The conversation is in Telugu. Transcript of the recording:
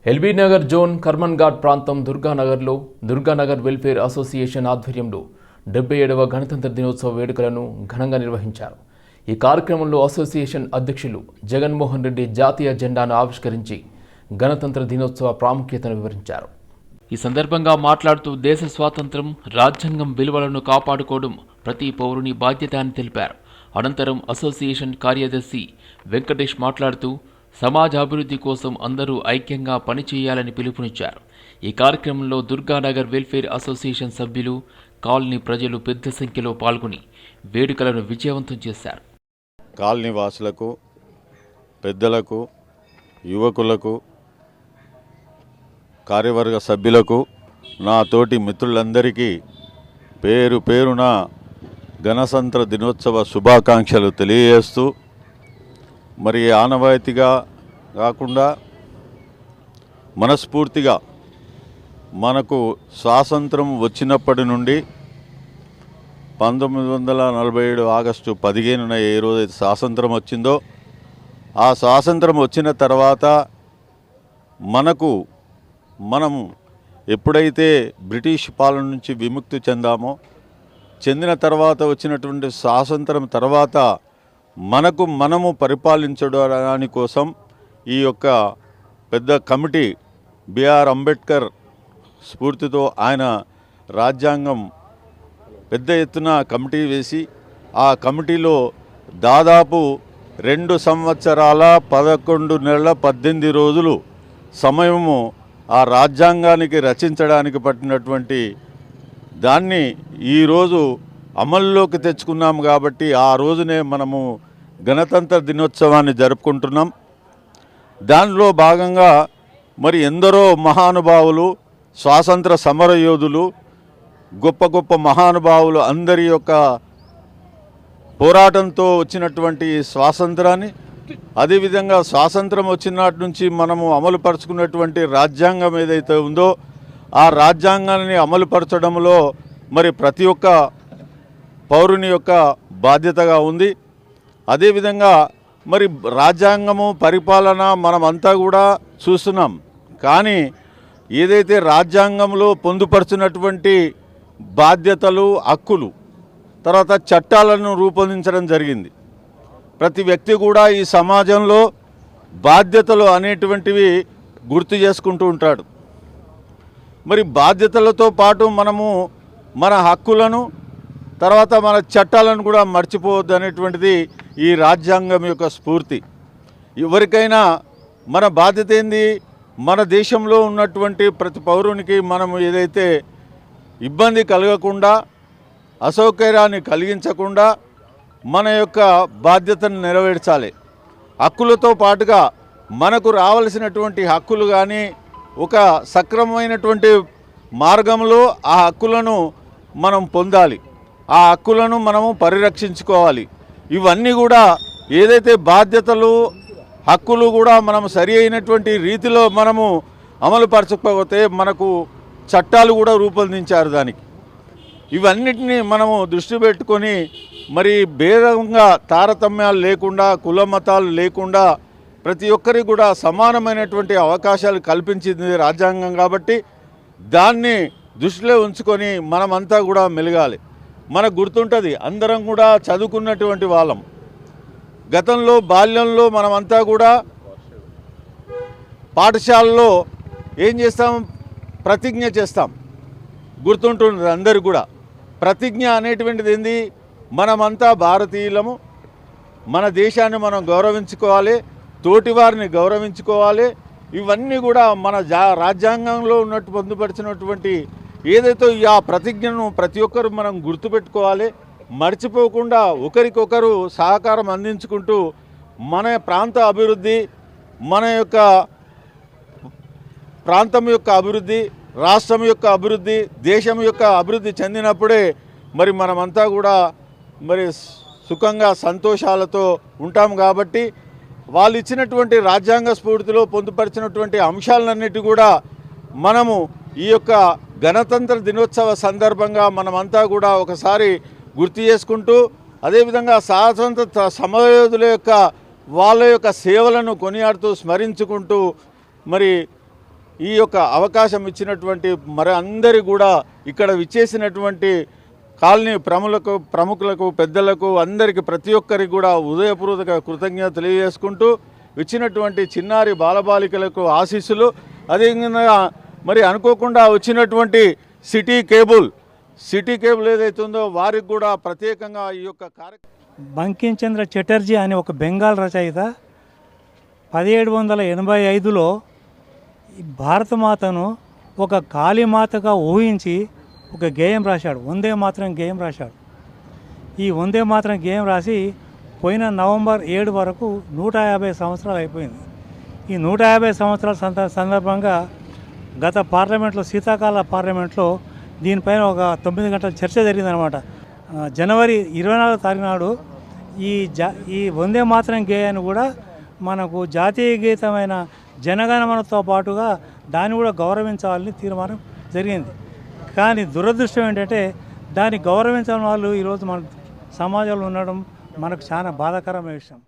ఎల్బీ నగర్ జోన్ కర్మన్ఘాట్ ప్రాంతం దుర్గానగర్లో దుర్గానగర్ వెల్ఫేర్ అసోసియేషన్ ఆధ్వర్యంలో 77వ గణతంత్ర దినోత్సవ వేడుకలను ఘనంగా నిర్వహించారు. ఈ కార్యక్రమంలో అసోసియేషన్ అధ్యక్షులు జగన్మోహన్ రెడ్డి జాతీయ జెండాను ఆవిష్కరించి గణతంత్ర దినోత్సవ ప్రాముఖ్యతను వివరించారు. ఈ సందర్భంగా మాట్లాడుతూ దేశ స్వాతంత్ర్యం, రాజ్యాంగం విలువలను కాపాడుకోవడం ప్రతి పౌరుని బాధ్యత అని తెలిపారు. అనంతరం అసోసియేషన్ కార్యదర్శి వెంకటేష్ మాట్లాడుతూ సమాజ అభివృద్ధి కోసం అందరూ ఐక్యంగా పనిచేయాలని పిలుపునిచ్చారు. ఈ కార్యక్రమంలో దుర్గానగర్ వెల్ఫేర్ అసోసియేషన్ సభ్యులు, కాలనీ ప్రజలు పెద్ద సంఖ్యలో పాల్గొని వేడుకలను విజయవంతం చేశారు. కాలనీ వాసులకు, పెద్దలకు, యువకులకు, కార్యవర్గ సభ్యులకు, నా తోటి మిత్రులందరికీ పేరు పేరున గణతంత్ర దినోత్సవ శుభాకాంక్షలు తెలియజేస్తూ, మరి ఆనవాయితీగా కాకుండా మనస్ఫూర్తిగా మనకు స్వాతంత్రం వచ్చినప్పటి నుండి 1947 ఆగస్టు 15న ఏ రోజైతే స్వాతంత్రం వచ్చిందో, ఆ స్వాతంత్రం వచ్చిన తర్వాత మనం ఎప్పుడైతే బ్రిటిష్ పాలన నుంచి విముక్తి చెందామో, చెందిన తర్వాత వచ్చినటువంటి స్వాతంత్రం తర్వాత మనము పరిపాలించడానికి కోసం ఈ యొక్క పెద్ద కమిటీ బిఆర్ అంబేద్కర్ స్ఫూర్తితో ఆయన రాజ్యాంగం పెద్ద ఎత్తున కమిటీ వేసి, ఆ కమిటీలో దాదాపు 2 సంవత్సరాల 11 నెలల 18 రోజులు సమయము ఆ రాజ్యాంగానికి రచించడానికి పట్టినటువంటి దాన్ని ఈరోజు అమల్లోకి తెచ్చుకున్నాం. కాబట్టి ఆ రోజునే మనము గణతంత్ర దినోత్సవాన్ని జరుపుకుంటున్నాం. దానిలో భాగంగా మరి ఎందరో మహానుభావులు, స్వాతంత్ర సమరయోధులు, గొప్ప గొప్ప మహానుభావులు అందరి యొక్క పోరాటంతో వచ్చినటువంటి స్వాతంత్రాన్ని, అదేవిధంగా స్వాతంత్రం వచ్చినటి నుంచి మనము అమలుపరుచుకున్నటువంటి రాజ్యాంగం ఏదైతే ఉందో, ఆ రాజ్యాంగాన్ని అమలుపరచడంలో మరి ప్రతి ఒక్క పౌరుని యొక్క బాధ్యతగా ఉంది. అదేవిధంగా మరి రాజ్యాంగము, పరిపాలన మనమంతా కూడా చూస్తున్నాం. కానీ ఏదైతే రాజ్యాంగంలో పొందుపరుచినటువంటి బాధ్యతలు, హక్కులు, తర్వాత చట్టాలను రూపొందించడం జరిగింది. ప్రతి వ్యక్తి కూడా ఈ సమాజంలో బాధ్యతలు అనేటువంటివి గుర్తు చేసుకుంటూ ఉంటాడు. మరి బాధ్యతలతో పాటు మనము మన హక్కులను, తర్వాత మన చట్టాలను కూడా మర్చిపోవద్దు అనేటువంటిది ఈ రాజ్యాంగం యొక్క స్ఫూర్తి. ఎవరికైనా మన బాధ్యత ఏంది, మన దేశంలో ఉన్నటువంటి ప్రతి పౌరునికి మనము ఏదైతే ఇబ్బంది కలగకుండా, అసౌకర్యాన్ని కలిగించకుండా మన యొక్క బాధ్యతను నెరవేర్చాలి. హక్కులతో పాటుగా మనకు రావాల్సినటువంటి హక్కులు కానీ ఒక సక్రమమైనటువంటి మార్గంలో ఆ హక్కులను మనం పొందాలి, ఆ హక్కులను మనము పరిరక్షించుకోవాలి. ఇవన్నీ కూడా ఏదైతే బాధ్యతలు, హక్కులు కూడా మనం సరి అయినటువంటి రీతిలో మనము అమలుపరచకపోతే మనకు చట్టాలు కూడా రూపొందించారు దానికి. ఇవన్నిటినీ మనము దృష్టి పెట్టుకొని మరి భేదంగా, తారతమ్యాలు లేకుండా, కుల మతాలు లేకుండా ప్రతి ఒక్కరికి కూడా సమానమైనటువంటి అవకాశాలు కల్పించింది రాజ్యాంగం. కాబట్టి దాన్ని దృష్టిలో ఉంచుకొని మనమంతా కూడా మెలగాలి. మనకు గుర్తుంటుంది, అందరం కూడా చదువుకున్నటువంటి వాళ్ళం. గతంలో బాల్యంలో మనమంతా కూడా పాఠశాలలో ఏం చేస్తాం, ప్రతిజ్ఞ చేస్తాం. గుర్తుంటుంది అందరు కూడా. ప్రతిజ్ఞ అనేటువంటిది ఏంది, మనమంతా భారతీయులము, మన దేశాన్ని మనం గౌరవించుకోవాలి, తోటివారిని గౌరవించుకోవాలి. ఇవన్నీ కూడా మన రాజ్యాంగంలో ఉన్నట్టు పొందుపరిచినటువంటి ఏదైతే ఆ ప్రతిజ్ఞను ప్రతి ఒక్కరు మనం గుర్తుపెట్టుకోవాలి. మర్చిపోకుండా ఒకరికొకరు సహకారం అందించుకుంటూ మన ప్రాంత అభివృద్ధి, మన యొక్క ప్రాంతం యొక్క అభివృద్ధి, రాష్ట్రం యొక్క అభివృద్ధి, దేశం యొక్క అభివృద్ధి చెందినప్పుడే మరి మనమంతా కూడా మరి సుఖంగా, సంతోషాలతో ఉంటాం. కాబట్టి వాళ్ళు ఇచ్చినటువంటి రాజ్యాంగ స్ఫూర్తిలో పొందుపరిచినటువంటి అంశాలన్నిటి కూడా మనము ఈ యొక్క గణతంత్ర దినోత్సవ సందర్భంగా మనమంతా కూడా ఒకసారి గుర్తు చేసుకుంటూ, అదేవిధంగా స్వాతంత్ర సమరయోధుల యొక్క వాళ్ళ యొక్క సేవలను కొనియాడుతూ, స్మరించుకుంటూ మరి ఈ యొక్క అవకాశం ఇచ్చినటువంటి మరి అందరి కూడా ఇక్కడ విచ్చేసినటువంటి కాలనీ ప్రముఖులకు పెద్దలకు అందరికీ ప్రతి ఒక్కరికి కూడా హృదయపూర్వక కృతజ్ఞత తెలియజేసుకుంటూ ఇచ్చినటువంటి చిన్నారి బాలబాలికలకు ఆశీస్సులు. అదేవిధంగా మరి అనుకోకుండా వచ్చినటువంటి సిటీ కేబుల్ ఏదైతుందో వారికి కూడా ప్రత్యేకంగా ఈ యొక్క కార్యక్రమం బంకించంద్ర చటర్జీ అనే ఒక బెంగాల్ రచయిత 1785లో భారతమాతను ఒక కాళీమాతగా ఊహించి ఒక గేయం రాశాడు. వందే మాతరం గేయం రాశాడు. ఈ వందే మాతరం గేయం రాసి పోయిన నవంబర్ 7 వరకు 150 సంవత్సరాలు అయిపోయింది. ఈ 150 సంవత్సరాల సందర్భంగా గత పార్లమెంట్లో, శీతాకాల పార్లమెంట్లో దీనిపైన ఒక 9 గంటల చర్చ జరిగిందనమాట. జనవరి 24 తారీఖు నాడు ఈ వందే మాతరం గేయాన్ని కూడా మనకు జాతీయ గీతమైన జనగణమనతో పాటుగా దాన్ని కూడా గౌరవించాలని తీర్మానం జరిగింది. కానీ దురదృష్టం ఏంటంటే దాన్ని గౌరవించని వాళ్ళు ఈరోజు మన సమాజంలో ఉండడం మనకు చాలా బాధాకరమైన విషయం.